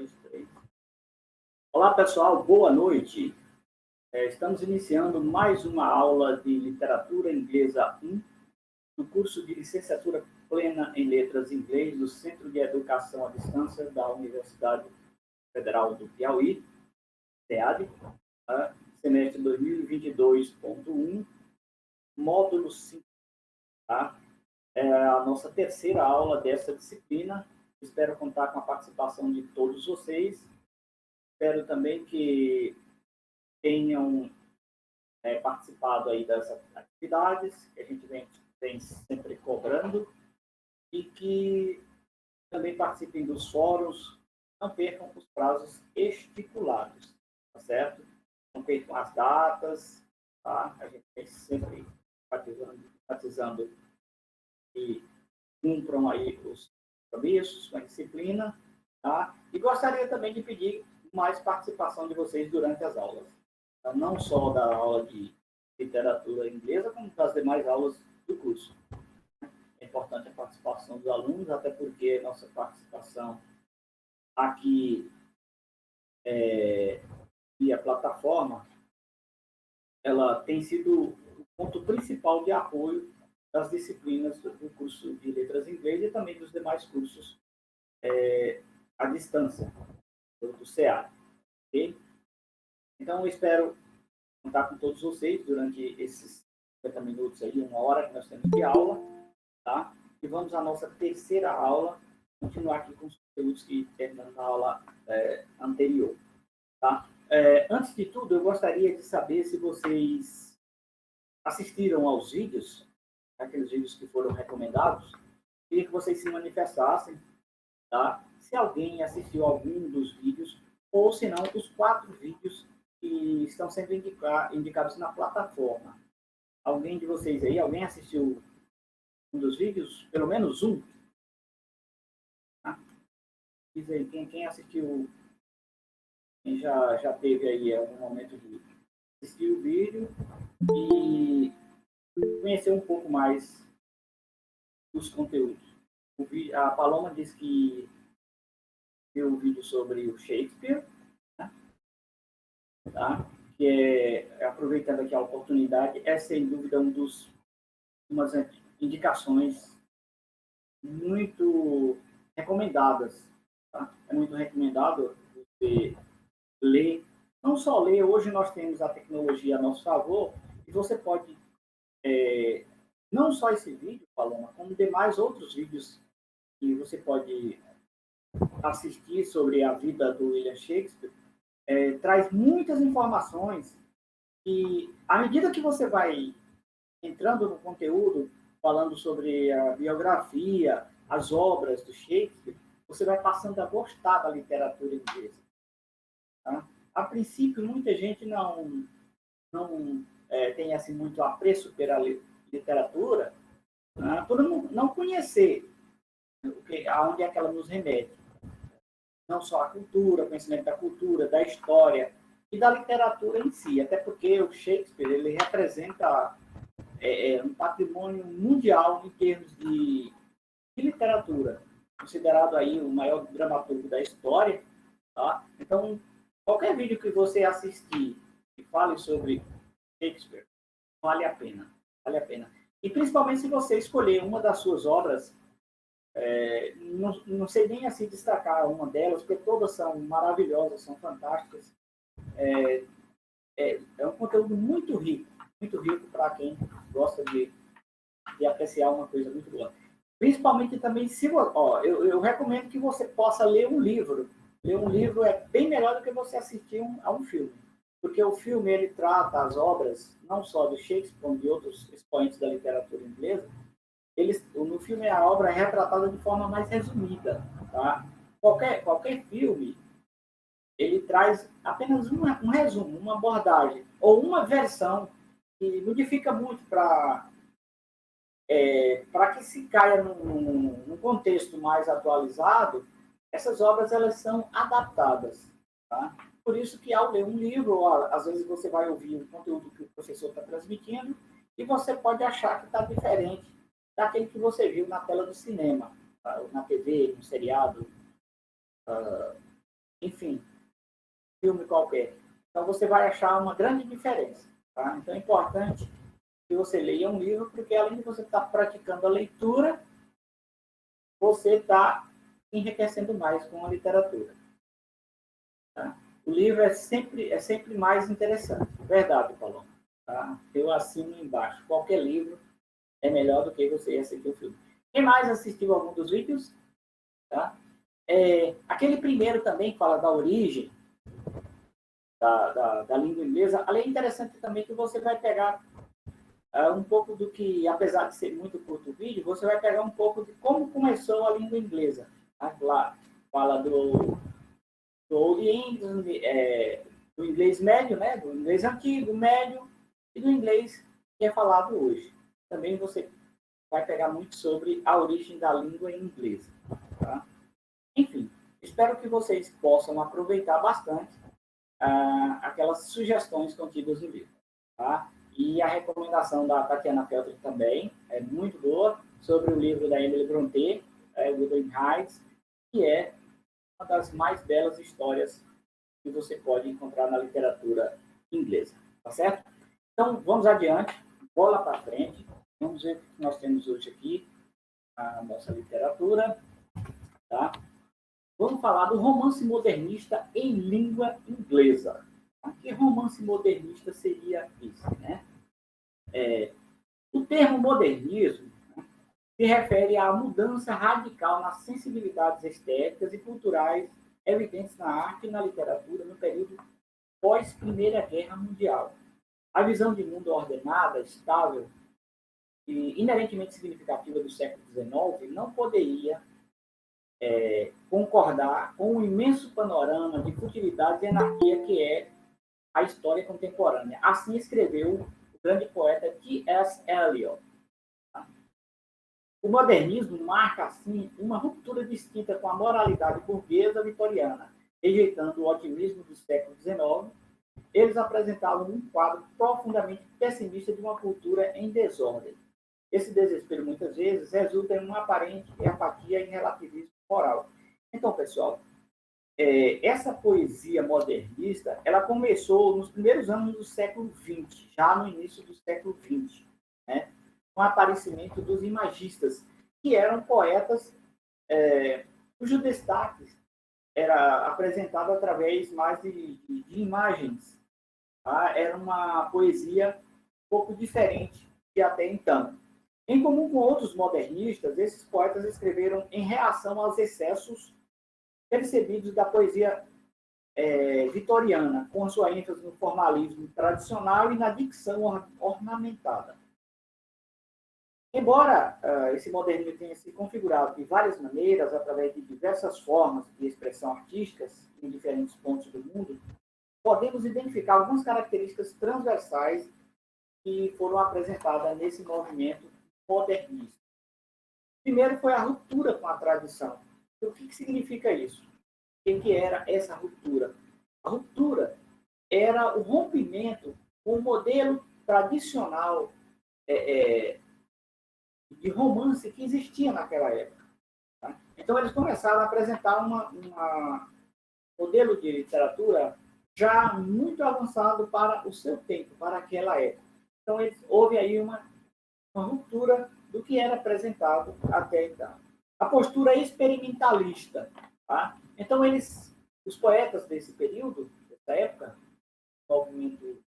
dois, três. Olá, pessoal, boa noite. Estamos iniciando mais uma aula de Literatura Inglesa 1, no curso de Licenciatura Plena em Letras em Inglês do Centro de Educação à Distância da Universidade Federal do Piauí, SEAD, semestre 2022.1, módulo 5. Tá? É a nossa terceira aula dessa disciplina. Espero contar com a participação de todos vocês. Espero também que tenham participado aí dessas atividades que a gente vem sempre cobrando e que também participem dos fóruns. Não percam os prazos estipulados, tá certo? Não percam as datas, tá? A gente vem sempre enfatizando que cumpram aí os compromissos com a disciplina, tá? E gostaria também de pedir mais participação de vocês durante as aulas. Então, não só da aula de literatura inglesa, como das demais aulas do curso. É importante a participação dos alunos, até porque nossa participação aqui via plataforma, ela tem sido o ponto principal de apoio das disciplinas do curso de Letras em Inglês e também dos demais cursos à distância, do CEA. Okay? Então, eu espero contar com todos vocês durante esses 50 minutos, aí, uma hora que nós temos de aula, tá? E vamos à nossa terceira aula, continuar aqui com os conteúdos que terminamos na aula anterior. Tá? Antes de tudo, eu gostaria de saber se vocês assistiram aos vídeos, aqueles vídeos que foram recomendados. Queria que vocês se manifestassem, tá? Se alguém assistiu algum dos vídeos, ou se não, os 4 vídeos que estão sendo indicados na plataforma. Alguém de vocês aí, alguém assistiu um dos vídeos? Pelo menos um? Tá? Diz aí, quem assistiu, quem já teve aí algum momento de assistir o vídeo e conhecer um pouco mais dos conteúdos. A Paloma disse que viu um vídeo sobre o Shakespeare, né? Tá? Que aproveitando aqui a oportunidade, é sem dúvida umas indicações muito recomendadas. Tá? É muito recomendado você ler, não só ler, hoje nós temos a tecnologia a nosso favor, e você pode, não só esse vídeo, Paloma, como demais outros vídeos que você pode assistir sobre a vida do William Shakespeare, traz muitas informações e, à medida que você vai entrando no conteúdo, falando sobre a biografia, as obras do Shakespeare, você vai passando a gostar da literatura inglesa. Tá? A princípio, muita gente não tem assim, muito apreço pela literatura, por não conhecer aonde é que ela nos remete. Não só a cultura, conhecimento da cultura, da história e da literatura em si, até porque o Shakespeare ele representa um patrimônio mundial em termos de literatura, considerado aí o maior dramaturgo da história. Tá? Então, qualquer vídeo que você assistir que fale sobre Shakespeare, vale a pena. Vale a pena. E principalmente se você escolher uma das suas obras, não sei nem assim destacar uma delas, porque todas são maravilhosas, são fantásticas. É um conteúdo muito rico para quem gosta de apreciar uma coisa muito boa. Principalmente também, eu recomendo que você possa ler um livro. Ler um livro é bem melhor do que você assistir a um filme. Porque o filme ele trata as obras, não só do Shakespeare, como de outros expoentes da literatura inglesa. No filme, a obra é retratada de forma mais resumida. Tá? Qualquer filme, ele traz apenas um resumo, uma abordagem, ou uma versão que modifica muito para que se caia num contexto mais atualizado. Essas obras elas são adaptadas. Tá? Por isso que, ao ler um livro, às vezes você vai ouvir o conteúdo que o professor está transmitindo e você pode achar que está diferente daquele que você viu na tela do cinema, tá? Na TV, no seriado, enfim, filme qualquer. Então, você vai achar uma grande diferença. Tá? Então, é importante que você leia um livro, porque além de você estar praticando a leitura, você está enriquecendo mais com a literatura. Tá? O livro é sempre mais interessante. Verdade, Paulo. Tá? Eu assino embaixo. Qualquer livro é melhor do que você assistir o filme. Quem mais assistiu algum dos vídeos? Tá? Aquele primeiro também que fala da origem da língua inglesa. Além é interessante também que você vai pegar um pouco do que, apesar de ser muito curto o vídeo, você vai pegar um pouco de como começou a língua inglesa. Tá? Lá fala do Old English, do inglês médio, né? Do inglês antigo, médio, e do inglês que é falado hoje. Também você vai pegar muito sobre a origem da língua inglesa. Tá? Enfim, espero que vocês possam aproveitar bastante aquelas sugestões contidas no livro. Tá? E a recomendação da Tatiana Feltri também é muito boa, sobre o livro da Emily Brontë, Wuthering Heights, que é uma das mais belas histórias que você pode encontrar na literatura inglesa. Tá certo? Então, vamos adiante, bola para frente. Vamos ver o que nós temos hoje aqui, a nossa literatura. Tá? Vamos falar do romance modernista em língua inglesa. Que romance modernista seria isso, né? O termo modernismo, né, se refere à mudança radical nas sensibilidades estéticas e culturais evidentes na arte e na literatura no período pós-Primeira Guerra Mundial. A visão de mundo ordenada, estável e inerentemente significativa do século XIX não poderia concordar com o imenso panorama de futilidade e anarquia que é a história contemporânea. Assim escreveu o grande poeta T.S. Eliot. O modernismo marca, assim, uma ruptura distinta com a moralidade burguesa vitoriana. Rejeitando o otimismo do século XIX, eles apresentavam um quadro profundamente pessimista de uma cultura em desordem. Esse desespero, muitas vezes, resulta em uma aparente apatia e relativismo moral. Então, pessoal, essa poesia modernista, ela começou nos primeiros anos do século XX, já no início do século XX, né? Com o aparecimento dos imagistas, que eram poetas cujo destaque era apresentado através mais de imagens. Tá? Era uma poesia um pouco diferente de até então. Em comum com outros modernistas, esses poetas escreveram em reação aos excessos percebidos da poesia vitoriana, com sua ênfase no formalismo tradicional e na dicção ornamentada. Embora esse modernismo tenha se configurado de várias maneiras, através de diversas formas de expressão artísticas em diferentes pontos do mundo, podemos identificar algumas características transversais que foram apresentadas nesse movimento modernista. Primeiro foi a ruptura com a tradição. Então, o que significa isso? O que era essa ruptura? A ruptura era o rompimento com o modelo tradicional de romance que existia naquela época. Tá? Então, eles começaram a apresentar um modelo de literatura já muito avançado para o seu tempo, para aquela época. Então, houve aí uma ruptura do que era apresentado até então. A postura experimentalista. Tá? Então, os poetas desse período, dessa época, movimento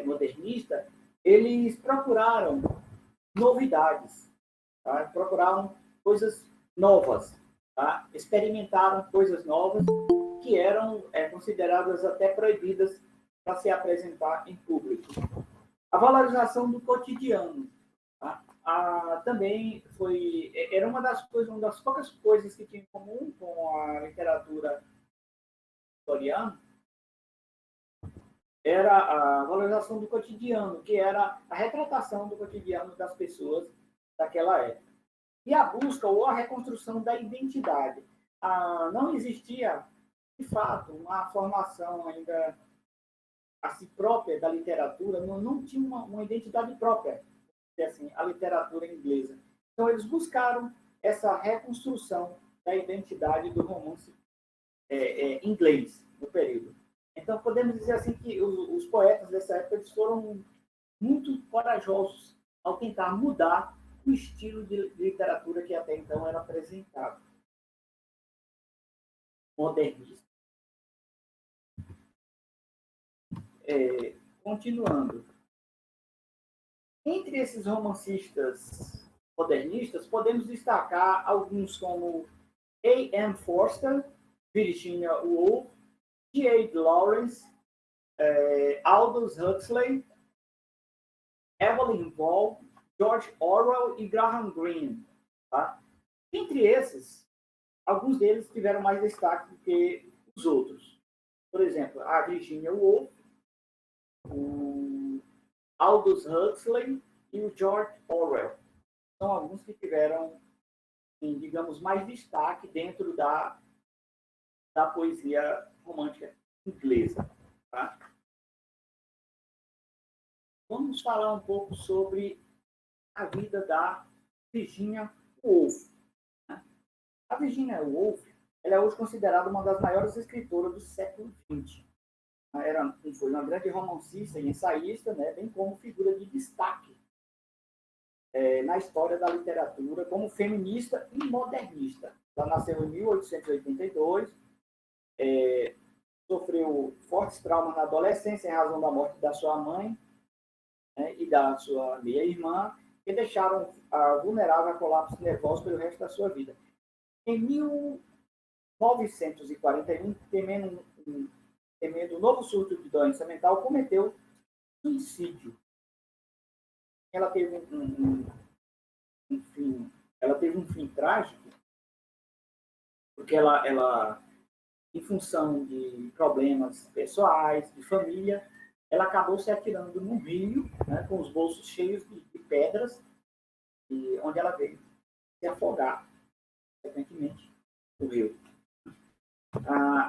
modernista, eles procuraram novidades, tá? Procuraram coisas novas, tá? Experimentaram coisas novas que eram consideradas até proibidas para se apresentar em público. A valorização do cotidiano, tá? Também era uma das poucas coisas que tinha em comum com a literatura vitoriana, era a valorização do cotidiano, que era a retratação do cotidiano das pessoas daquela época. E a busca ou a reconstrução da identidade. Não existia, de fato, uma formação ainda assim, própria da literatura, não tinha uma identidade própria, assim, a literatura inglesa. Então, eles buscaram essa reconstrução da identidade do romance inglês no período. Então, podemos dizer assim que os poetas dessa época eles foram muito corajosos ao tentar mudar o estilo de literatura que até então era apresentado. Modernista. Continuando. Entre esses romancistas modernistas, podemos destacar alguns como A.M. Forster, Virginia Woolf, G.A. Lawrence, Aldous Huxley, Evelyn Waugh, George Orwell e Graham Greene. Tá? Entre esses, alguns deles tiveram mais destaque do que os outros. Por exemplo, a Virginia Woolf, o Aldous Huxley e o George Orwell. São alguns que tiveram, digamos, mais destaque dentro da poesia romântica inglesa. Tá? Vamos falar um pouco sobre a vida da Virginia Woolf. A Virginia Woolf ela é hoje considerada uma das maiores escritoras do século XX. Foi uma grande romancista e ensaísta, né, bem como figura de destaque na história da literatura, como feminista e modernista. Ela nasceu em 1882, sofreu fortes traumas na adolescência em razão da morte da sua mãe, né, e da sua meia-irmã, que deixaram vulnerável a colapso nervoso pelo resto da sua vida. Em 1941, temendo um novo surto de doença mental, cometeu suicídio. Ela teve um fim trágico, porque ela, em função de problemas pessoais, de família, ela acabou se atirando num rio, né, com os bolsos cheios de pedras, e onde ela veio se afogar, frequentemente, no rio.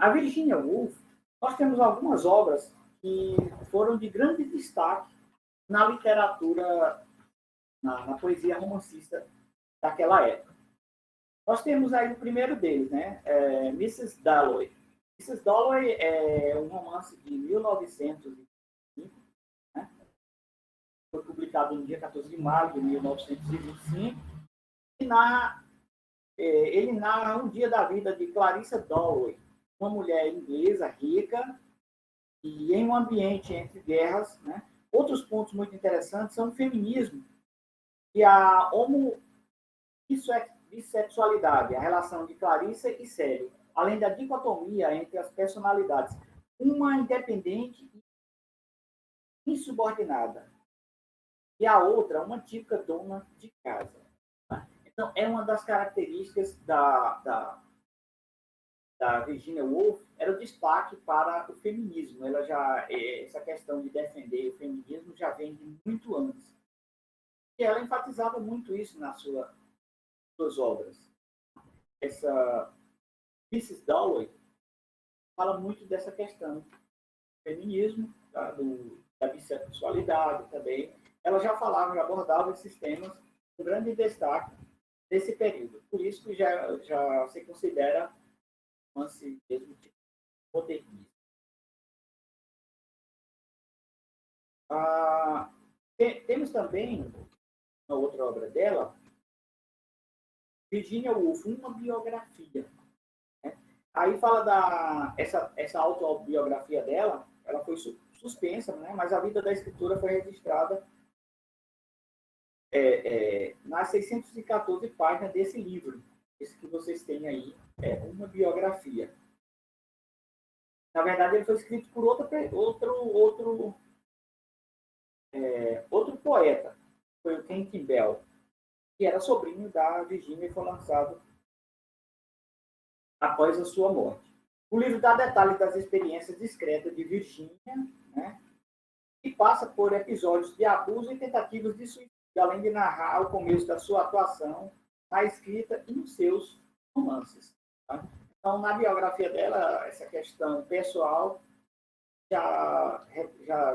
A Virginia Woolf, nós temos algumas obras que foram de grande destaque na literatura, na poesia romancista daquela época. Nós temos aí o primeiro deles, né? Mrs. Dalloway. Mrs. Dalloway é um romance de 1905, né? Foi publicado no dia 14 de maio de 1925, e ele narra um dia da vida de Clarissa Dalloway, uma mulher inglesa rica e em um ambiente entre guerras, né? Outros pontos muito interessantes são o feminismo e a bissexualidade, a relação de Clarissa e Célio, além da dicotomia entre as personalidades, uma independente e insubordinada, e a outra uma típica dona de casa. Então, é uma das características da Virginia Woolf, era o destaque para o feminismo. Essa questão de defender o feminismo já vem de muito antes. E ela enfatizava muito isso nas suas obras. Essa Mrs. Dalloway fala muito dessa questão do feminismo, tá? Da bissexualidade também. Ela já abordava esses temas com grande destaque nesse período. Por isso que já se considera romance mesmo tipo modernista. Temos também uma outra obra dela, Virginia Woolf, uma biografia. Né? Aí fala essa autobiografia dela, ela foi suspensa, né? Mas a vida da escritora foi registrada nas 614 páginas desse livro. Esse que vocês têm aí é uma biografia. Na verdade, ele foi escrito por outro poeta, foi o Ken Campbell, que era sobrinho da Virginia e foi lançado após a sua morte. O livro dá detalhes das experiências discretas de Virginia, né, e passa por episódios de abuso e tentativas de suicídio, além de narrar o começo da sua atuação na escrita e nos seus romances. Tá? Então, na biografia dela, essa questão pessoal já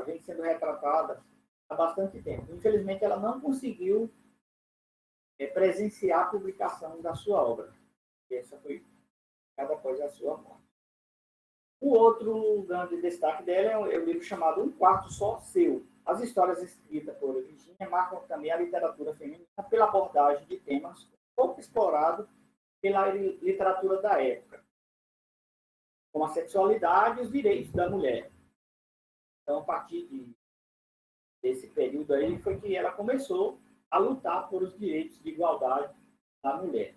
vem sendo retratada há bastante tempo. Infelizmente, ela não conseguiu presenciar a publicação da sua obra. Essa foi cada após a sua morte. O outro grande destaque dela é o livro chamado Um Quarto Só Seu. As histórias escritas por Virginia marcam também a literatura feminina pela abordagem de temas pouco explorados pela literatura da época, como a sexualidade e os direitos da mulher. Então, a partir desse período aí, foi que ela começou a lutar por os direitos de igualdade da mulher.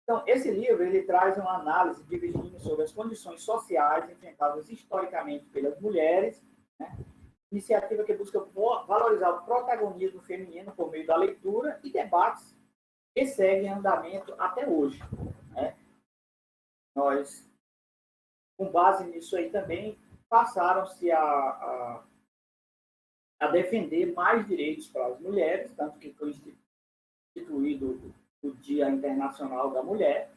Então, esse livro ele traz uma análise de Virginia sobre as condições sociais enfrentadas historicamente pelas mulheres, né? Iniciativa que busca valorizar o protagonismo feminino por meio da leitura e debates que seguem em andamento até hoje, né? Nós, com base nisso aí também, passaram-se a defender mais direitos para as mulheres, tanto que foi instituído o Dia Internacional da Mulher.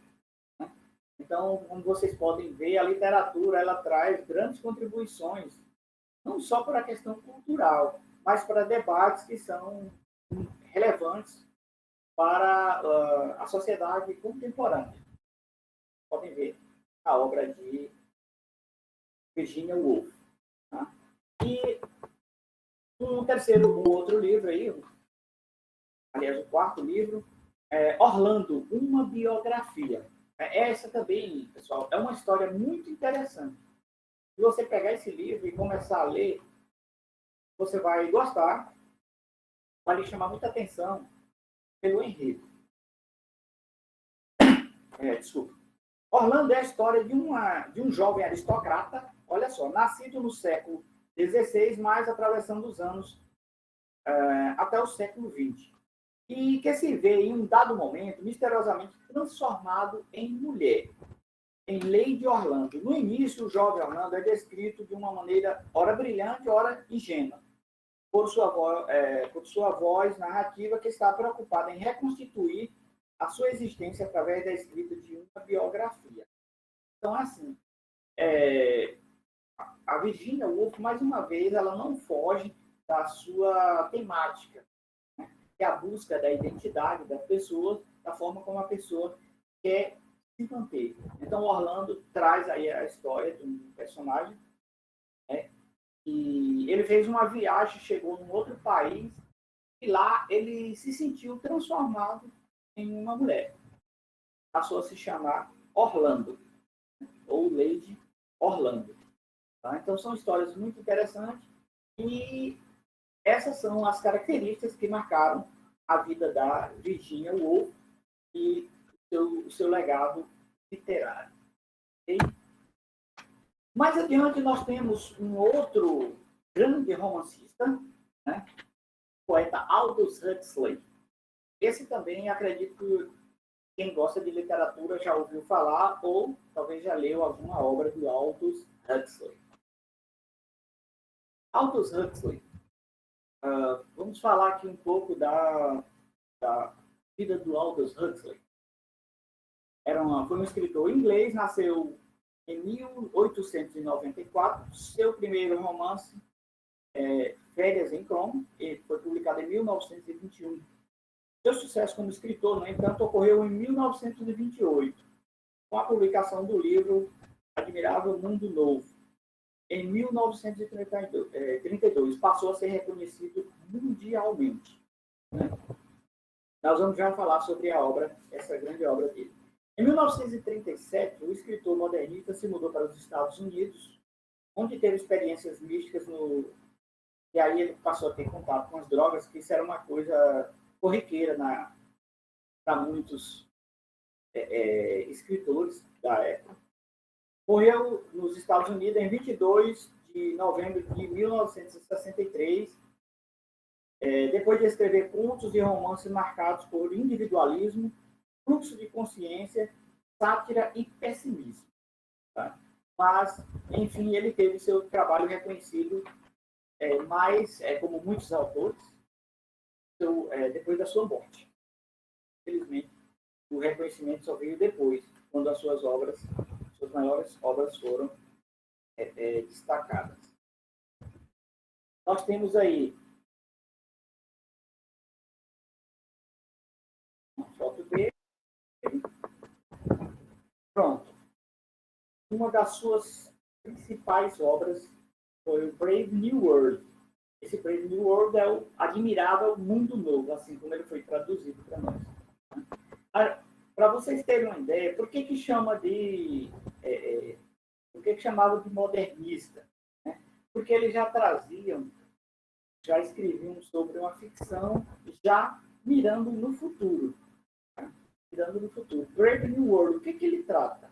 Né? Então, como vocês podem ver, a literatura ela traz grandes contribuições, não só para a questão cultural, mas para debates que são relevantes para a sociedade contemporânea. Podem ver a obra de Virginia Woolf. Tá? E um outro livro aí, aliás, o quarto livro, Orlando, uma biografia. Essa também, pessoal, é uma história muito interessante. Se você pegar esse livro e começar a ler, você vai gostar, vai lhe chamar muita atenção pelo enredo. Desculpa. Orlando é a história de um jovem aristocrata, olha só, nascido no século XVI, mas atravessando os anos até o século XX. E que se vê em um dado momento misteriosamente transformado em mulher, em Lady Orlando. No início, o jovem Orlando é descrito de uma maneira ora brilhante, ora ingênua, por sua voz narrativa que está preocupada em reconstituir a sua existência através da escrita de uma biografia. Então, assim, a Virginia Woolf, mais uma vez, ela não foge da sua temática, né? Que é a busca da identidade das pessoas, da forma como a pessoa quer se manter. Então, Orlando traz aí a história de um personagem, né? E ele fez uma viagem, chegou num outro país, e lá ele se sentiu transformado em uma mulher. Passou a se chamar Orlando, ou Lady Orlando. Tá? Então, são histórias muito interessantes e essas são as características que marcaram a vida da Virginia Woolf e o seu legado literário. Okay? Mais adiante, nós temos um outro grande romancista, né? O poeta Aldous Huxley. Esse também, acredito que quem gosta de literatura já ouviu falar ou talvez já leu alguma obra de Aldous Huxley. Aldous Huxley. Vamos falar aqui um pouco da vida do Aldous Huxley. Foi um escritor inglês, nasceu em 1894. Seu primeiro romance, Férias em Crom, foi publicado em 1921. Seu sucesso como escritor, no entanto, ocorreu em 1928, com a publicação do livro Admirável Mundo Novo. Em 1932, passou a ser reconhecido mundialmente. Né? Nós vamos já falar sobre essa grande obra dele. Em 1937, o escritor modernista se mudou para os Estados Unidos, onde teve experiências místicas e aí ele passou a ter contato com as drogas, que isso era uma coisa corriqueira para muitos escritores da época. Morreu nos Estados Unidos em 22 de novembro de 1963, depois de escrever contos e romances marcados por individualismo, fluxo de consciência, sátira e pessimismo. Tá? Mas, enfim, ele teve seu trabalho reconhecido, como muitos autores, depois da sua morte. Infelizmente, o reconhecimento só veio depois, quando as suas maiores obras foram destacadas. Nós temos aí uma foto dele. Pronto. uma das suas principais obras foi o Brave New World. Esse Brave New World é o Admirável Mundo Novo, assim como ele foi traduzido para nós. Para vocês terem uma ideia, por que chama de... por que chamava de modernista? Né? Porque eles já traziam, já escreviam sobre uma ficção já mirando no futuro. Tá? Mirando no futuro. Brave New World, o que ele trata?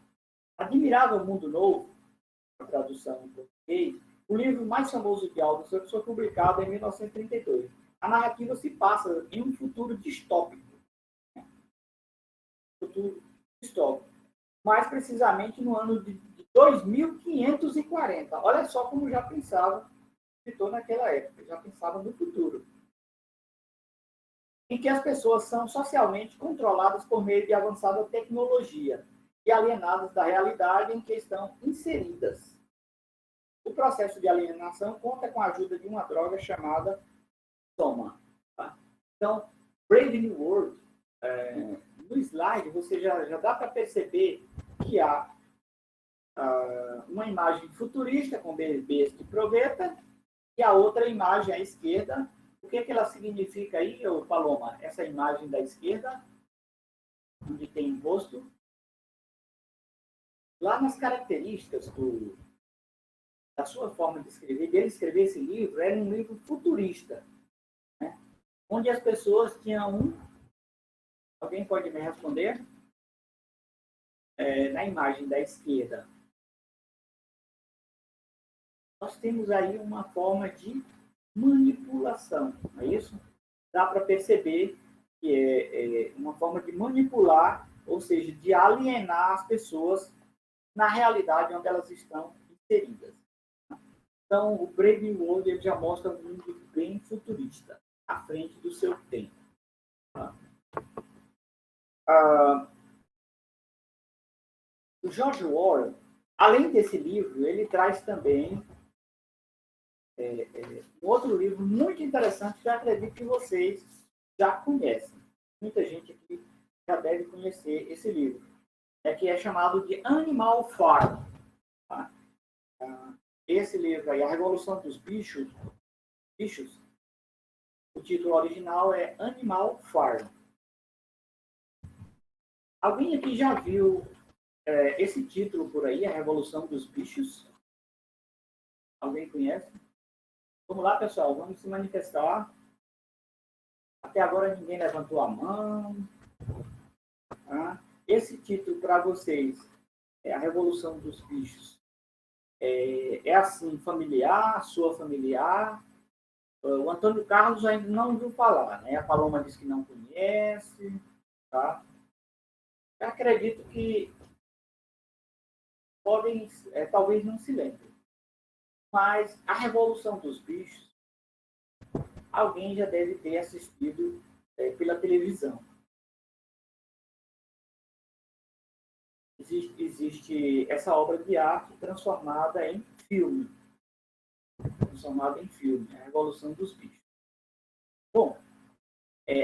Admirável Mundo Novo, a tradução em português, o livro mais famoso de Aldous Huxley foi publicado em 1932. A narrativa se passa em um futuro distópico. Futuro distópico. Mais precisamente no ano de 2540. Olha só como já pensava o escritor naquela época, já pensava no futuro. Em que as pessoas são socialmente controladas por meio de avançada tecnologia e alienadas da realidade em que estão inseridas. O processo de alienação conta com a ajuda de uma droga chamada soma. Tá? Então, Brave New World, no slide, você já dá para perceber que há uma imagem futurista com bebês de proveta e a outra imagem à esquerda. O que ela significa aí, Paloma? Essa imagem da esquerda, onde tem o rosto. Lá nas características da sua forma de escrever, dele escrever esse livro, era um livro futurista, né? Onde as pessoas tinham Alguém pode me responder? Na imagem da esquerda, nós temos aí uma forma de manipulação, não é isso? Dá para perceber que é uma forma de manipular, ou seja, de alienar as pessoas na realidade onde elas estão inseridas. Então, o Brave New World ele já mostra um mundo bem futurista, à frente do seu tempo. O George Orwell, além desse livro, ele traz também um outro livro muito interessante que eu acredito que vocês já conhecem. Muita gente aqui já deve conhecer esse livro, que é chamado de Animal Farm. Tá? Esse livro aí, A Revolução dos Bichos, o título original é Animal Farm. Alguém aqui já viu esse título por aí, A Revolução dos Bichos? Alguém conhece? Vamos lá, pessoal, vamos se manifestar. Até agora ninguém levantou a mão. Tá? Esse título para vocês é A Revolução dos Bichos. É assim, familiar, sua familiar. O Antônio Carlos ainda não ouviu falar, né? A Paloma disse que não conhece. Tá? Eu acredito que podem, talvez não se lembrem. Mas A Revolução dos Bichos, alguém já deve ter assistido pela televisão. Existe essa obra de arte transformada em filme. A Revolução dos Bichos. Bom,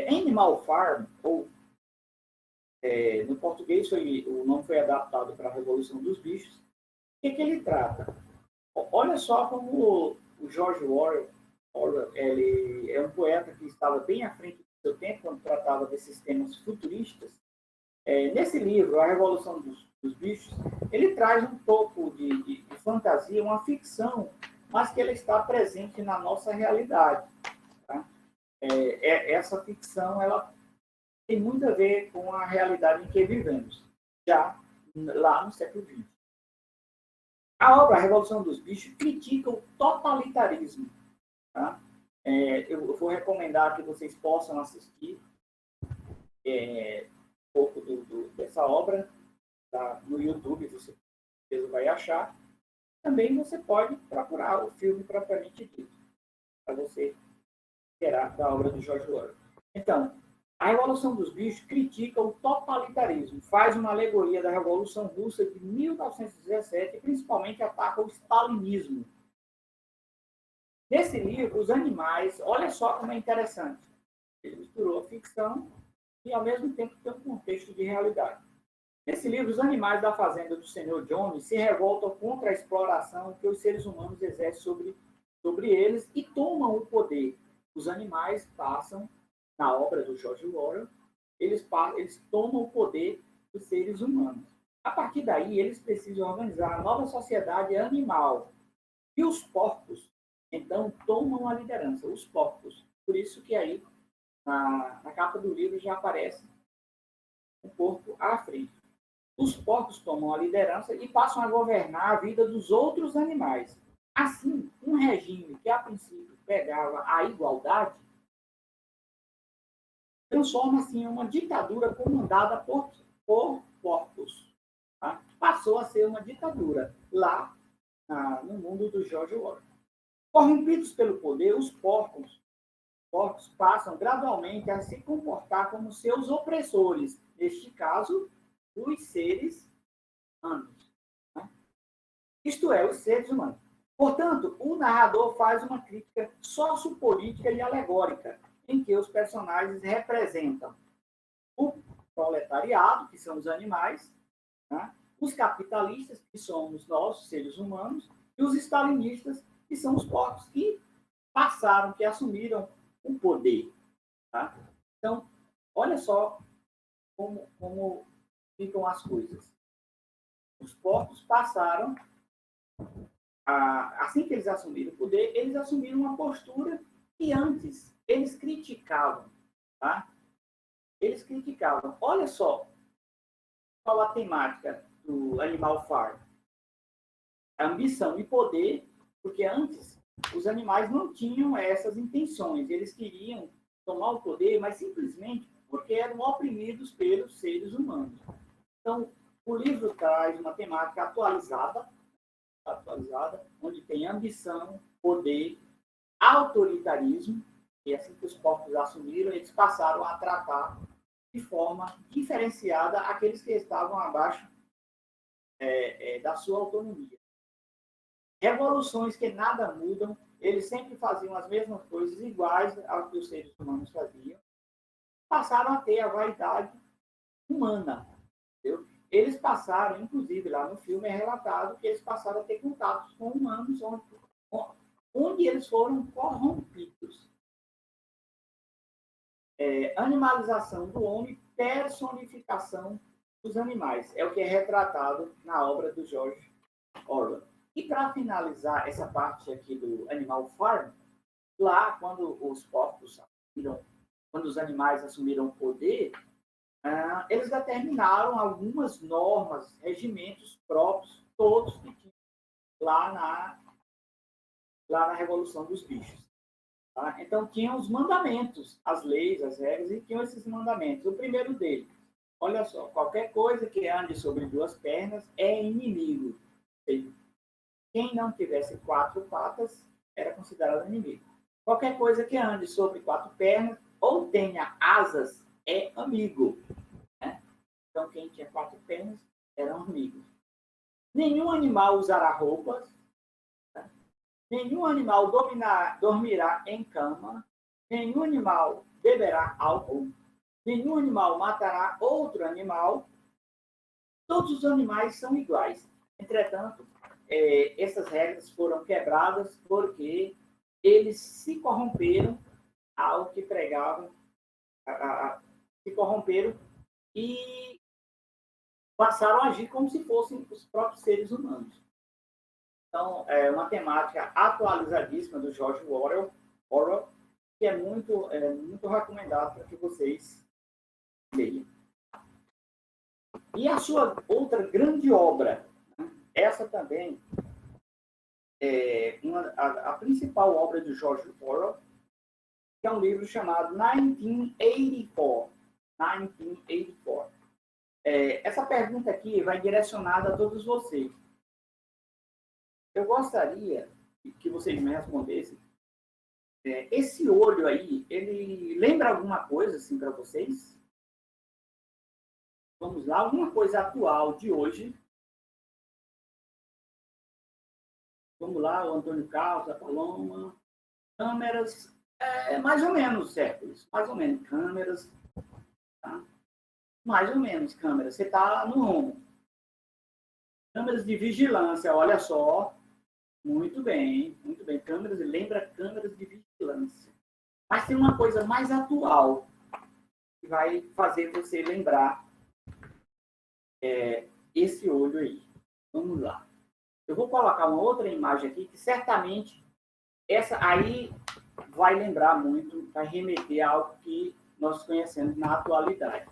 Animal Farm, ou no português o nome foi adaptado para a Revolução dos Bichos. O que ele trata? Olha só como o George Orwell, ele é um poeta que estava bem à frente do seu tempo quando tratava desses temas futuristas. Nesse livro, A Revolução dos Bichos, ele traz um pouco de fantasia, uma ficção, mas que ela está presente na nossa realidade. Tá? Essa ficção ela tem muito a ver com a realidade em que vivemos, já lá no século XX. A obra A Revolução dos Bichos critica o totalitarismo. Tá? Eu vou recomendar que vocês possam assistir um pouco dessa obra. Tá? No YouTube você vai achar. Também você pode procurar o filme propriamente dito, para você terá da obra do George Orwell. Então, A Revolução dos Bichos critica o totalitarismo, faz uma alegoria da Revolução Russa de 1917 e principalmente ataca o stalinismo. Nesse livro, os animais, olha só como é interessante, ele misturou a ficção e ao mesmo tempo tem um contexto de realidade. Nesse livro, os animais da fazenda do Senhor Jones se revoltam contra a exploração que os seres humanos exercem sobre eles e tomam o poder. Os animais passam, na obra do George Orwell, eles tomam o poder dos seres humanos. A partir daí, eles precisam organizar a nova sociedade animal. E os porcos, então, tomam a liderança. Os porcos. Por isso que aí, na capa do livro, já aparece um porco à frente. Os porcos tomam a liderança e passam a governar a vida dos outros animais. Assim, um regime que a princípio pregava a igualdade transforma-se em uma ditadura comandada por porcos. Tá? Passou a ser uma ditadura lá no mundo do George Orwell. Corrompidos pelo poder, os porcos passam gradualmente a se comportar como seus opressores, neste caso, os seres humanos. Né? Isto é, os seres humanos. Portanto, o narrador faz uma crítica sociopolítica e alegórica, em que os personagens representam o proletariado, que são os animais, né? Os capitalistas, que somos nós, seres humanos, e os stalinistas, que são os porcos que passaram, que assumiram o poder. Tá? Então, olha só como ficam as coisas. Os porcos passaram, assim que eles assumiram o poder, eles assumiram uma postura que antes eles criticavam. Tá? Eles criticavam. Olha só qual a temática do Animal Farm. A ambição e poder, porque antes os animais não tinham essas intenções. Eles queriam tomar o poder, mas simplesmente porque eram oprimidos pelos seres humanos. Então, o livro traz uma temática atualizada, onde tem ambição, poder, autoritarismo, e assim que os povos assumiram, eles passaram a tratar de forma diferenciada aqueles que estavam abaixo da sua autonomia. Revoluções que nada mudam, eles sempre faziam as mesmas coisas iguais ao que os seres humanos faziam, passaram a ter a vaidade humana. Entendeu? Eles passaram, inclusive lá no filme é relatado que eles passaram a ter contatos com humanos onde eles foram corrompidos. Animalização do homem, personificação dos animais. É o que é retratado na obra do George Orwell. E para finalizar essa parte aqui do Animal Farm, lá quando os povos quando os animais assumiram o poder, eles determinaram algumas normas, regimentos próprios, todos que tinham lá na Revolução dos Bichos. Tá? Então, tinham os mandamentos, as leis, as regras, e tinham esses mandamentos. O primeiro deles, olha só, qualquer coisa que ande sobre duas pernas é inimigo. Quem não tivesse quatro patas era considerado inimigo. Qualquer coisa que ande sobre quatro pernas ou tenha asas é amigo. Né? Então, quem tinha quatro pernas eram amigos. Nenhum animal usará roupas. Né? Nenhum animal dormirá em cama. Nenhum animal beberá álcool. Nenhum animal matará outro animal. Todos os animais são iguais. Entretanto, essas regras foram quebradas porque eles se corromperam ao que pregavam, se corromperam e passaram a agir como se fossem os próprios seres humanos. Então, é uma temática atualizadíssima do George Orwell, que é muito recomendado para que vocês leiam. E a sua outra grande obra, essa também é a principal obra de George Orwell, que é um livro chamado 1984. 1984. Essa pergunta aqui vai direcionada a todos vocês. Eu gostaria que vocês me respondessem. Esse olho aí, ele lembra alguma coisa assim para vocês? Vamos lá, alguma coisa atual de hoje. Vamos lá, o Antônio Carlos, a Paloma. Câmeras, mais ou menos, certo? Mais ou menos, câmeras. Tá? Mais ou menos, câmeras. Você está no rumo. Câmeras de vigilância, olha só. Muito bem, muito bem. Câmeras, lembra câmeras de vigilância. Mas tem uma coisa mais atual que vai fazer você lembrar esse olho aí. Vamos lá. Eu vou colocar uma outra imagem aqui que certamente essa aí vai lembrar muito, vai remeter a algo que nós conhecemos na atualidade.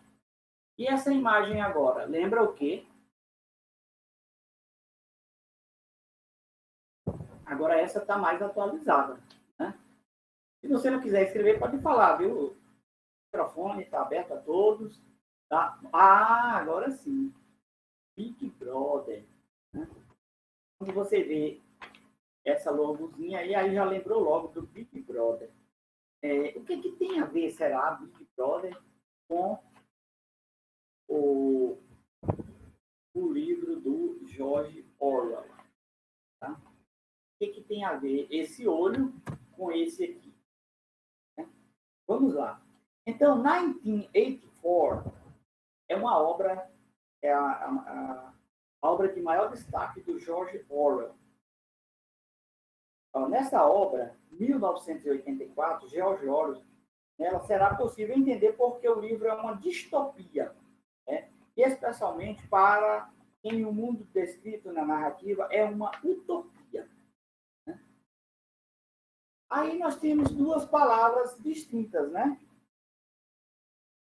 E essa imagem agora, lembra o quê? Agora essa está mais atualizada, né? Se você não quiser escrever, pode falar, viu? O microfone está aberto a todos. Tá? Ah, agora sim. Big Brother. Né? Quando você vê essa logozinha aí já lembrou logo do Big Brother. O que tem a ver, será, Big Brother, com o livro do George Orwell? Tá? O que tem a ver esse olho com esse aqui? Né? Vamos lá. Então, 1984 é uma obra, é a obra de maior destaque do George Orwell. Nessa obra, 1984, George Orwell, nela será possível entender porque o livro é uma distopia, né? E especialmente para quem o mundo descrito na narrativa é uma utopia. Né? Aí nós temos duas palavras distintas, né?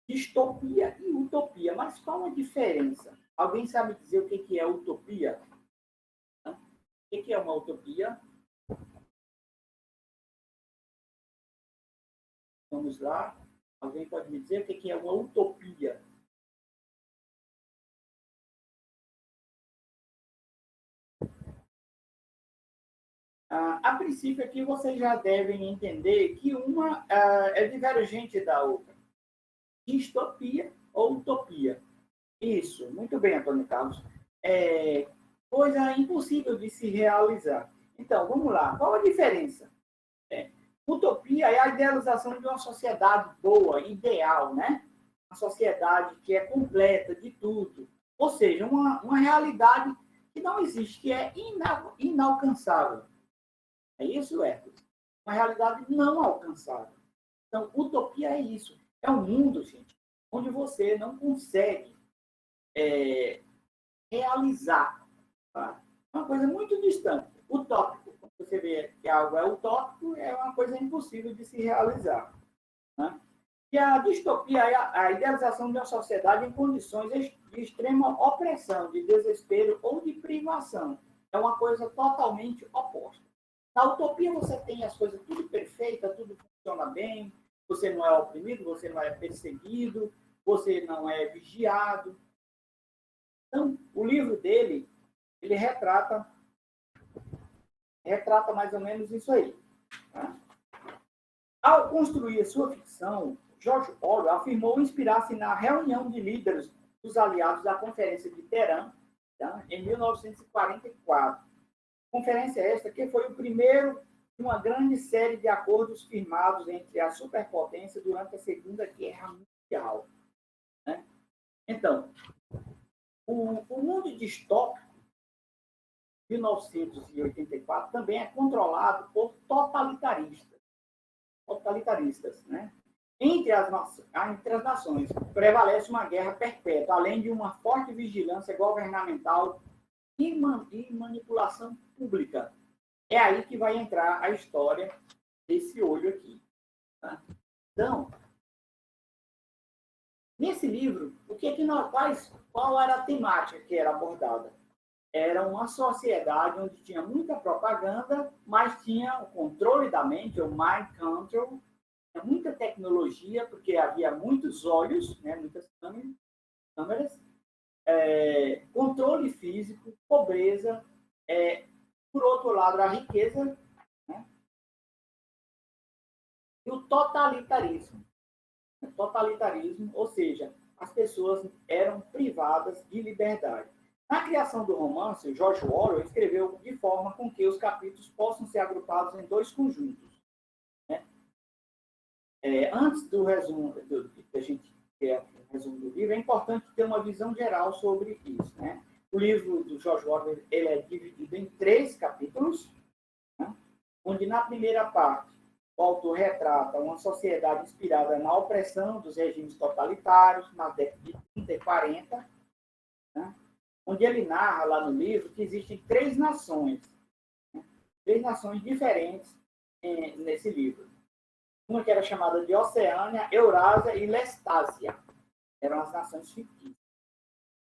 Distopia e utopia. Mas qual a diferença? Alguém sabe dizer o que é utopia? O que é uma utopia? Vamos lá. Alguém pode me dizer o que é uma utopia? A princípio, aqui vocês já devem entender que uma é divergente da outra. Distopia ou utopia. Isso, muito bem, Antônio Carlos. Coisa impossível de se realizar. Então, vamos lá. Qual a diferença? Utopia é a idealização de uma sociedade boa, ideal, né? Uma sociedade que é completa de tudo. Ou seja, uma realidade que não existe, que é inalcançável. É isso, Hércules? Uma realidade não alcançável. Então, utopia é isso. É um mundo, gente, onde você não consegue realizar. Tá? É uma coisa muito distante. Utópico. Quando você vê que algo é utópico, é uma coisa impossível de se realizar. Né? E a distopia é a idealização de uma sociedade em condições de extrema opressão, de desespero ou de privação. É uma coisa totalmente oposta. Na utopia você tem as coisas tudo perfeita, tudo funciona bem, você não é oprimido, você não é perseguido, você não é vigiado. Então, o livro dele, ele retrata mais ou menos isso aí. Tá? Ao construir a sua ficção, George Orwell afirmou inspirar-se na reunião de líderes dos aliados da Conferência de Teherã, tá? Em 1944. Conferência esta que foi o primeiro de uma grande série de acordos firmados entre as superpotências durante a Segunda Guerra Mundial. Né? Então, o mundo distópico de 1984 também é controlado por totalitaristas. Né? Entre as nações prevalece uma guerra perpétua, além de uma forte vigilância governamental e manipulação pública. É aí que vai entrar a história desse olho aqui. Tá? Então, nesse livro, qual era a temática que era abordada? Era uma sociedade onde tinha muita propaganda, mas tinha o controle da mente, o mind control, tinha muita tecnologia, porque havia muitos olhos, né, muitas câmeras, controle físico, pobreza, por outro lado, a riqueza, né, e o totalitarismo. Totalitarismo, ou seja, as pessoas eram privadas de liberdade. Na criação do romance, George Orwell escreveu de forma com que os capítulos possam ser agrupados em dois conjuntos. Né? Antes do resumo, que a gente que é o resumo do livro, é importante ter uma visão geral sobre isso, né? O livro do George Orwell, ele é dividido em 3 capítulos, né? Onde na primeira parte o autor retrata uma sociedade inspirada na opressão dos regimes totalitários nas décadas de 30 e 40, né? Onde ele narra lá no livro que existem 3 nações, né? 3 nações diferentes nesse livro. Uma que era chamada de Oceânia, Eurásia e Lestásia. Eram as nações fictícias.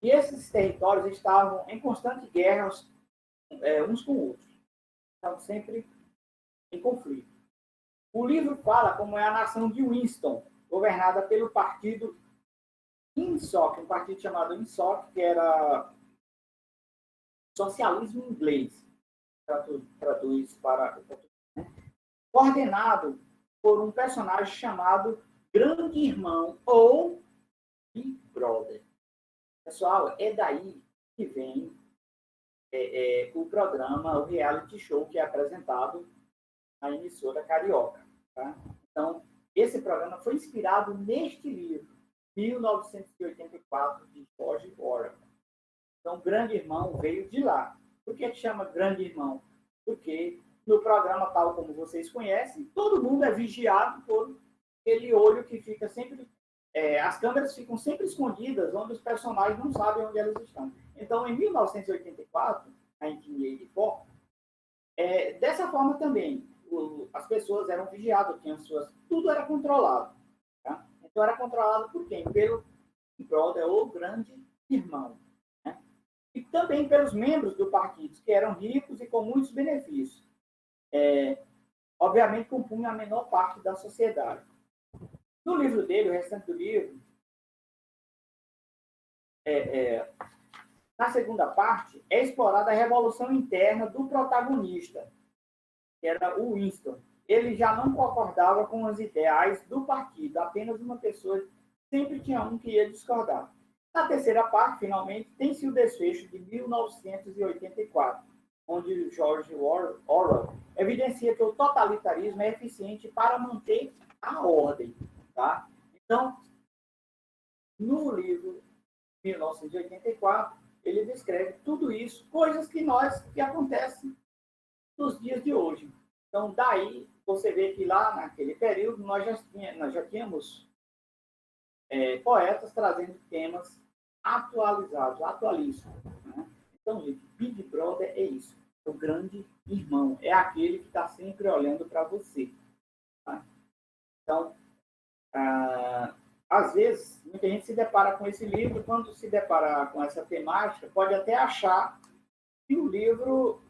E esses territórios estavam em constante guerra uns com outros. Estavam sempre em conflito. O livro fala como é a nação de Winston, governada pelo partido INSOC, um partido chamado INSOC, que era socialismo inglês, traduz para o português, né? Coordenado por um personagem chamado Grande Irmão ou Big Brother. Pessoal, é daí que vem o programa, o reality show que é apresentado na emissora carioca. Tá? Então, esse programa foi inspirado neste livro, 1984, de George Orwell. Então, Grande Irmão veio de lá. Por que chama Grande Irmão? Porque no programa, tal como vocês conhecem, todo mundo é vigiado por aquele olho que fica sempre... as câmeras ficam sempre escondidas, onde os personagens não sabem onde elas estão. Então, em 1984, a 1984, dessa forma também, as pessoas eram vigiadas, tudo era controlado. Tá? Então, era controlado por quem? Pelo Big Brother, ou Grande Irmão. Né? E também pelos membros do partido, que eram ricos e com muitos benefícios. Obviamente, compunham a menor parte da sociedade. No livro dele, o restante do livro, na segunda parte, é explorada a revolução interna do protagonista, que era o Winston. Ele já não concordava com os ideais do partido, apenas uma pessoa, sempre tinha um que ia discordar. Na terceira parte, finalmente, tem-se o desfecho de 1984, onde George Orwell evidencia que o totalitarismo é eficiente para manter a ordem. Tá? Então, no livro 1984, ele descreve tudo isso, coisas que acontecem nos dias de hoje. Então, daí, você vê que lá naquele período, nós já tínhamos poetas trazendo temas atualizados, atualíssimos. Né? Então, gente, Big Brother é isso. É o grande irmão. É aquele que está sempre olhando para você. Tá? Então, às vezes, muita gente se depara com esse livro, quando se depara com essa temática, pode até achar que o livro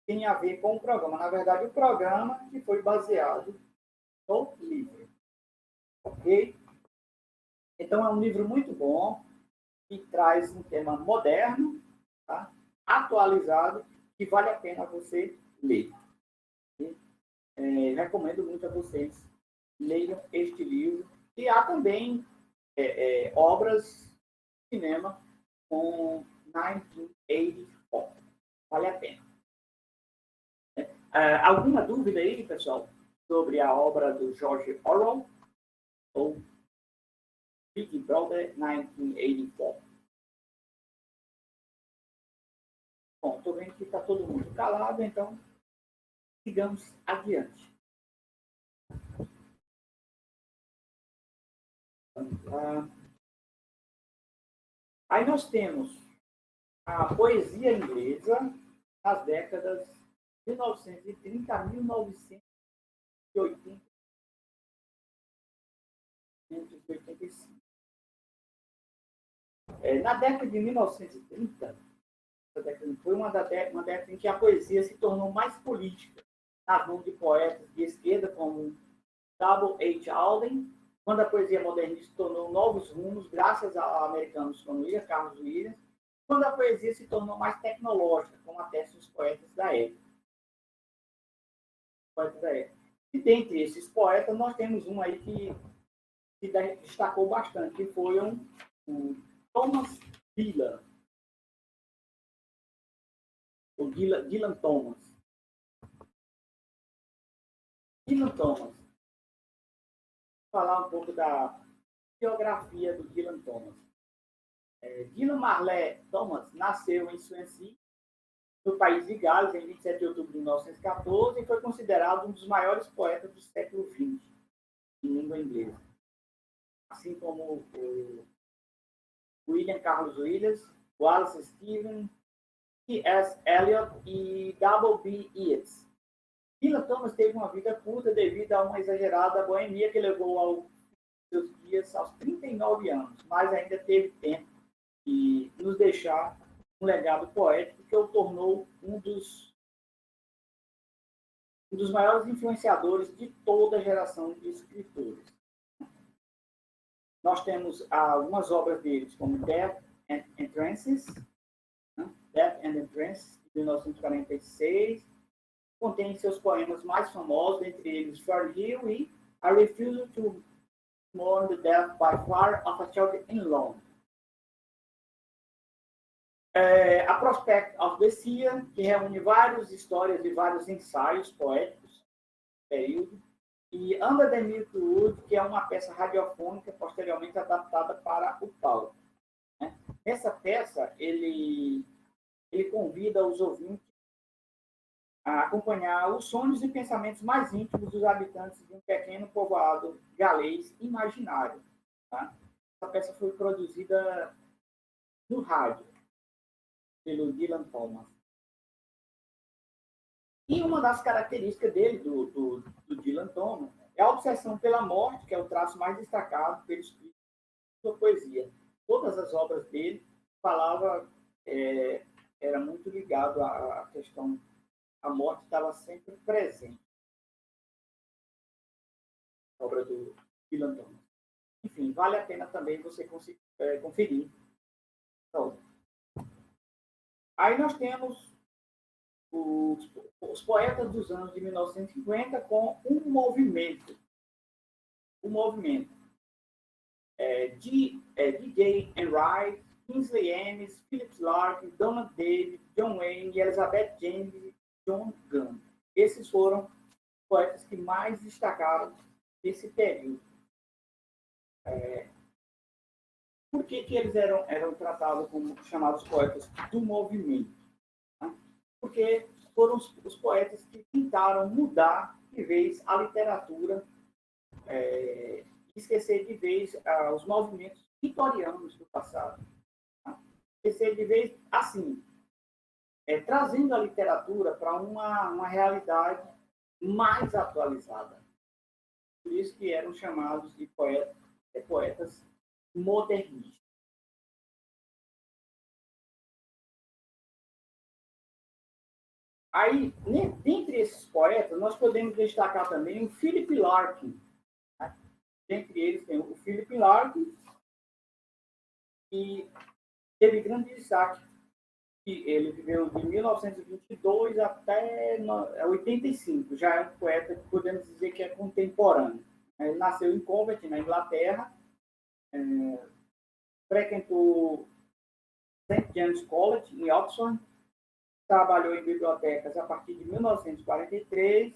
tem a ver com o programa. Na verdade, o programa que foi baseado no livro. Ok? Então, é um livro muito bom, que traz um tema moderno, tá? Atualizado, que vale a pena você ler. Recomendo muito a vocês leiam este livro. E há também obras de cinema com 1984. Vale a pena. Alguma dúvida aí, pessoal, sobre a obra do George Orwell? Ou Big Brother 1984? Bom, estou vendo que está todo mundo calado, então sigamos adiante. Aí nós temos a poesia inglesa nas décadas de 1930 a 1985. Na década de 1930, foi uma década em que a poesia se tornou mais política, nas mãos de poetas de esquerda como W. H. Auden, quando a poesia modernista tornou novos rumos, graças a americanos como Carlos Williams, quando a poesia se tornou mais tecnológica, como atestam os poetas da época. E dentre esses poetas, nós temos um aí que se destacou bastante, que foi um Thomas Dylan. O Dylan Thomas. Dylan Thomas. Vou falar um pouco da biografia do Dylan Thomas. Dylan Marley Thomas nasceu em Swansea, no país de Gales, em 27 de outubro de 1914, e foi considerado um dos maiores poetas do século XX, em língua inglesa. Assim como o William Carlos Williams, Wallace Stevens, T.S. Eliot e W.B. Yeats. Dylan Thomas teve uma vida curta devido a uma exagerada boemia que levou aos seus dias aos 39 anos, mas ainda teve tempo de nos deixar um legado poético que o tornou um dos maiores influenciadores de toda a geração de escritores. Nós temos algumas obras deles, como Death and Entrances, de 1946, contém seus poemas mais famosos, entre eles Fair Hill e I Refuse to Mourn the Death by Far of a Child in London. A Prospect of the Sea, que reúne várias histórias e vários ensaios poéticos do período, e Under the Milky Wood, que é uma peça radiofônica posteriormente adaptada para o palco. Nessa peça, ele convida os ouvintes a acompanhar os sonhos e pensamentos mais íntimos dos habitantes de um pequeno povoado galês imaginário. Tá? Essa peça foi produzida no rádio, pelo Dylan Thomas. E uma das características dele, do Dylan Thomas, é a obsessão pela morte, que é o traço mais destacado pelo escrito de sua poesia. Todas as obras dele era muito ligado à questão, a morte estava sempre presente. A obra do Dylan Thomas. Enfim, vale a pena também você conferir. Então, aí nós temos os poetas dos anos de 1950 com um movimento. O movimento DJ Enright, Kingsley Amis, Philip Larkin, Donald Davis, John Wayne, Elizabeth James e John Gunn. Esses foram os poetas que mais destacaram nesse período. Por que eles eram tratados como chamados poetas do movimento? Porque foram os poetas que tentaram mudar de vez a literatura, esquecer de vez os movimentos vitorianos do passado. Esquecer de vez, assim, trazendo a literatura para uma realidade mais atualizada. Por isso que eram chamados de poetas modernistas. Aí, dentre esses poetas, nós podemos destacar também o Philip Larkin. Né? Dentre eles tem o Philip Larkin, que teve grande destaque. Ele viveu de 1922 até 85. Já é um poeta que podemos dizer que é contemporâneo. Ele nasceu em Coventry, na Inglaterra, frequentou St. James College, em Oxford, trabalhou em bibliotecas a partir de 1943,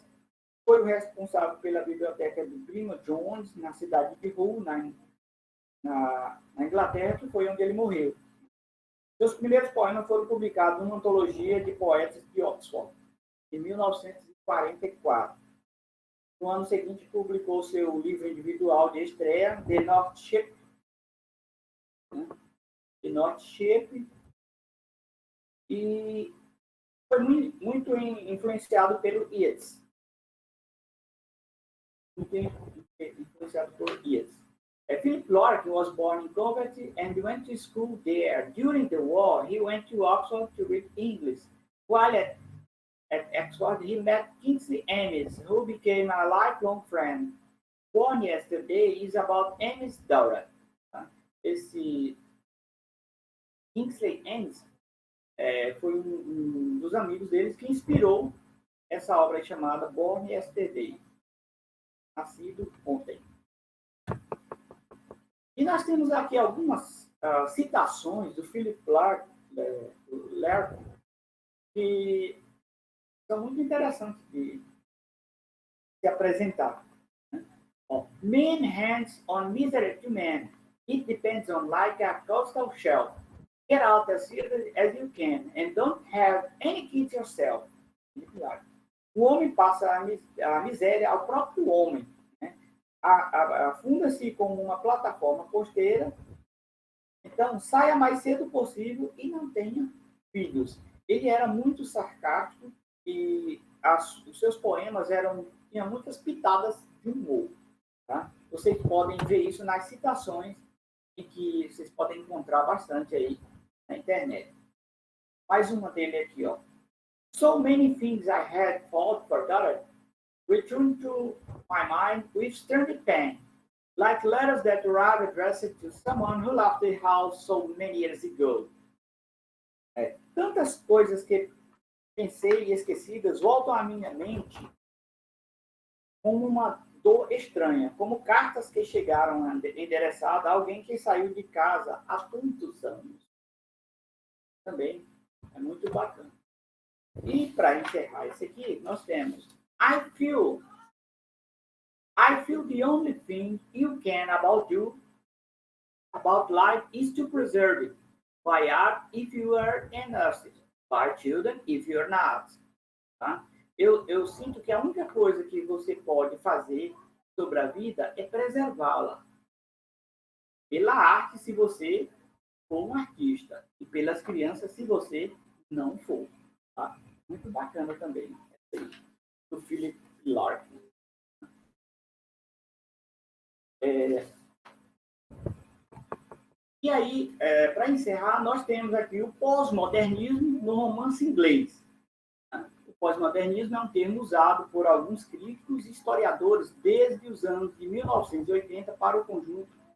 foi o responsável pela biblioteca do Prima Jones, na cidade de Hull, na Inglaterra, que foi onde ele morreu. Seus primeiros poemas foram publicados numa antologia de poetas de Oxford, em 1944. No ano seguinte, publicou seu livro individual de estreia, The North Ship. The North Ship. E foi muito influenciado pelo Yeats. Muito influenciado por Yeats. Philip Larkin was born in Coventry and went to school there. During the war, he went to Oxford to read English. While at Oxford, he met Kingsley Amis, who became a lifelong friend. Born Yesterday is about Amis Dowrett. Esse Kingsley Amis foi um dos amigos deles que inspirou essa obra chamada Born Yesterday, Nascido Ontem. E nós temos aqui algumas citações do Philip Larkin, que são muito interessantes de se apresentar. Man hands on misery to man, It depends on like a coastal shelf. Get out as soon as you can and don't have any kids yourself. O homem passa a miséria ao próprio homem. Né? Afunda-se como uma plataforma costeira. Então, saia mais cedo possível e não tenha filhos. Ele era muito sarcástico e os seus poemas tinham muitas pitadas de humor. Tá? Vocês podem ver isso nas citações em que vocês podem encontrar bastante aí na internet. Mais uma dele aqui, ó. So many things I had thought forgotten return to my mind with strange pain, like letters that arrived addressed to someone who left the house so many years ago. Tantas coisas que pensei e esquecidas voltam à minha mente como uma dor estranha, como cartas que chegaram endereçadas a alguém que saiu de casa há tantos anos. Também é muito bacana. E para encerrar esse aqui, nós temos I feel the only thing you can about life is to preserve it by art if you are an artist, by children if you are not. Tá? Eu sinto que a única coisa que você pode fazer sobre a vida é preservá-la. Pela arte, se você for um artista, e pelas crianças, se você não for. Tá? Muito bacana também. Do Philip Larkin. E aí, para encerrar, nós temos aqui o pós-modernismo no romance inglês. O pós-modernismo é um termo usado por alguns críticos e historiadores desde os anos de 1980 para o conjunto de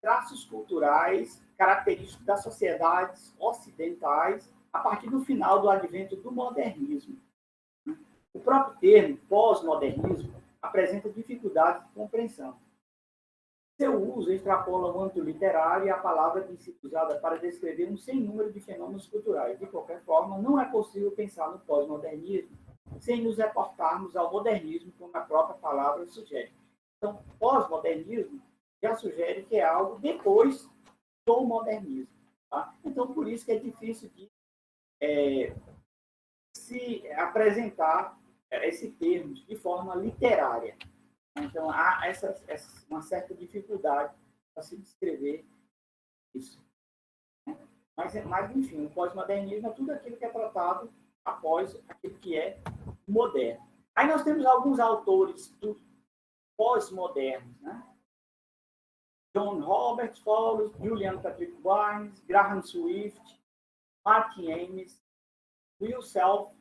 traços culturais característicos das sociedades ocidentais a partir do final do advento do modernismo. O próprio termo pós-modernismo apresenta dificuldades de compreensão. Seu uso extrapola o âmbito literário e a palavra tem sido usada para descrever um sem número de fenômenos culturais. De qualquer forma, não é possível pensar no pós-modernismo sem nos reportarmos ao modernismo, como a própria palavra sugere. Então, pós-modernismo já sugere que é algo depois do modernismo. Tá? Então, por isso que é difícil de se apresentar esse termo de forma literária. Então, há uma certa dificuldade para se descrever isso. Mas, enfim, o pós-modernismo é tudo aquilo que é tratado após aquilo que é moderno. Aí nós temos alguns autores do pós-modernos, né? John Robert Fowler, Julian Patrick Barnes, Graham Swift, Martin Amis, Will Self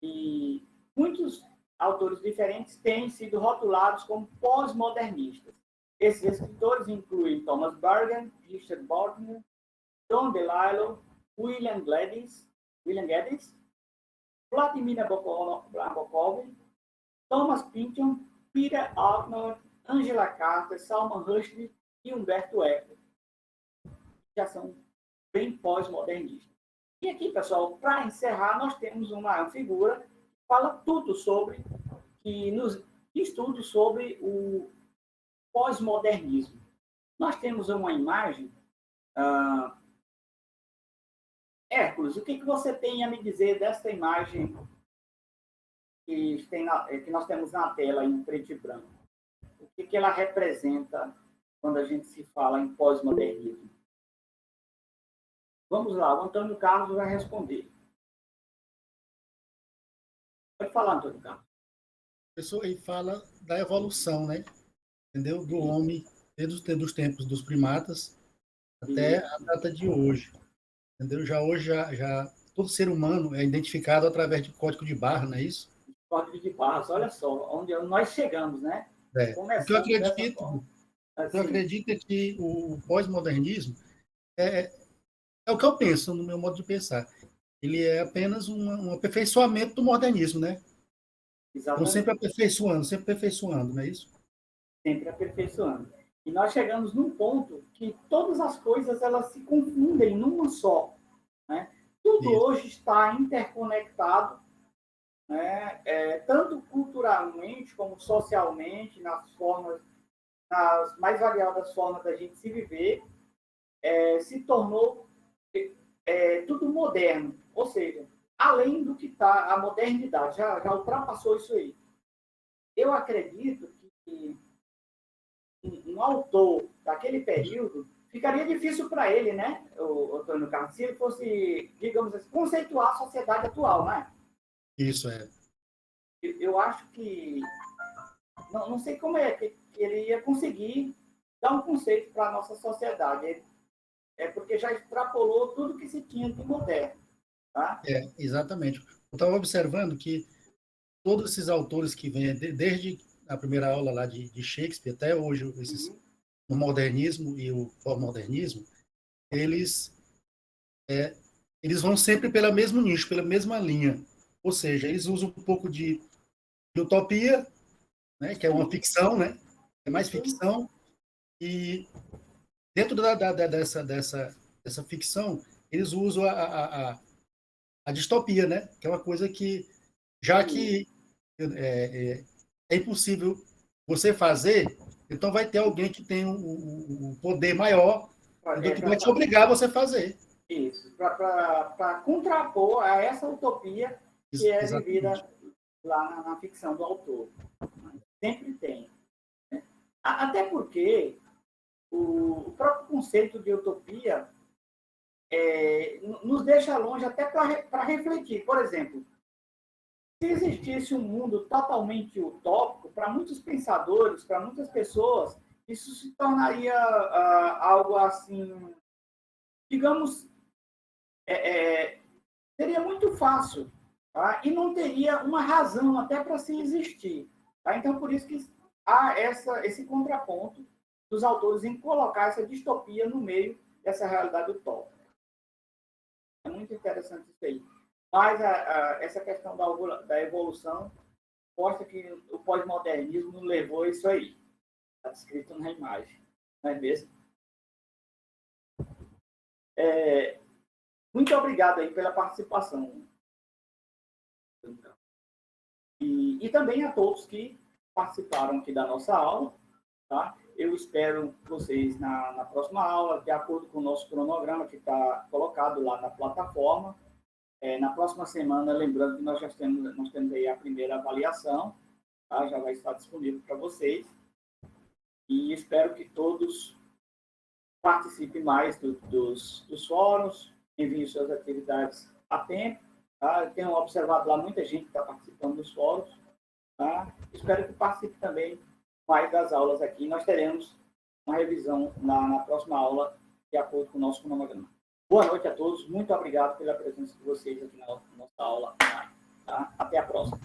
e muitos autores diferentes têm sido rotulados como pós-modernistas. Esses escritores incluem Thomas Bergen, Richard Bordner, John DeLillo, William Geddes, Vladimir Nabokov, Thomas Pynchon, Peter Altnor, Angela Carter, Salman Rushdie e Humberto Eco. Já são bem pós-modernistas. E aqui, pessoal, para encerrar, nós temos uma figura que fala tudo sobre, estudos sobre o pós-modernismo. Nós temos uma imagem. Hércules, o que você tem a me dizer desta imagem que nós temos na tela em preto e branco? O que ela representa quando a gente se fala em pós-modernismo? Vamos lá, o Antônio Carlos vai responder. Pode falar, Antônio Carlos. A pessoa aí fala da evolução, né? Entendeu? Do homem, desde os tempos dos primatas até a data de hoje. Entendeu? Hoje todo ser humano é identificado através de código de barra, não é isso? Código de barras, olha só, onde nós chegamos, né? O que eu acredito é que o pós-modernismo é o que eu penso, no meu modo de pensar. Ele é apenas um aperfeiçoamento do modernismo, né? Exatamente. Então, sempre aperfeiçoando, não é isso? Sempre aperfeiçoando. E nós chegamos num ponto que todas as coisas elas se confundem numa só. Né? Tudo isso. Hoje está interconectado, né? Tanto culturalmente como socialmente, nas nas mais variadas formas da gente se viver, se tornou tudo moderno. Ou seja, além do que está, a modernidade já ultrapassou isso aí. Eu acredito que um autor daquele período ficaria difícil para ele, né, o Antônio Carlos, se ele fosse, digamos assim, conceituar a sociedade atual, né? Isso é. Eu acho que não sei como é que ele ia conseguir dar um conceito para a nossa sociedade. Porque já extrapolou tudo que se tinha de moderno. Tá? Exatamente. Eu estava observando que todos esses autores que vêm, desde a primeira aula lá de Shakespeare até hoje, o modernismo e o pós-modernismo, eles vão sempre pelo mesmo nicho, pela mesma linha. Ou seja, eles usam um pouco de utopia, né, que é uma ficção, né? É mais ficção. E dentro dessa ficção, eles usam a distopia, né? Que é uma coisa que, já que é impossível você fazer, então vai ter alguém que tem um poder maior do que vai te obrigar a você fazer. Isso, para contrapor a essa utopia que é vivida lá na ficção do autor. Sempre tem. Né? Até porque o próprio conceito de utopia nos deixa longe até para refletir. Por exemplo, se existisse um mundo totalmente utópico, para muitos pensadores, para muitas pessoas, isso se tornaria algo assim, digamos, seria muito fácil, tá? E não teria uma razão até para se existir. Tá? Então, por isso que há esse contraponto dos autores em colocar essa distopia no meio dessa realidade utópica. É muito interessante isso aí. Mas essa questão da evolução mostra que o pós-modernismo levou a isso aí. Está descrito na imagem. Não é mesmo? Muito obrigado aí pela participação. E também a todos que participaram aqui da nossa aula. Tá? Eu espero vocês na próxima aula, de acordo com o nosso cronograma que está colocado lá na plataforma. Na próxima semana, lembrando que nós temos aí a primeira avaliação, tá? Já vai estar disponível para vocês. E espero que todos participem mais dos fóruns, enviem suas atividades a tempo. Tá? Eu tenho observado lá muita gente que está participando dos fóruns. Tá? Espero que participe também mais das aulas aqui. Nós teremos uma revisão na próxima aula, de acordo com o nosso cronograma. Boa noite a todos. Muito obrigado pela presença de vocês aqui na nossa aula. Tá? Até a próxima.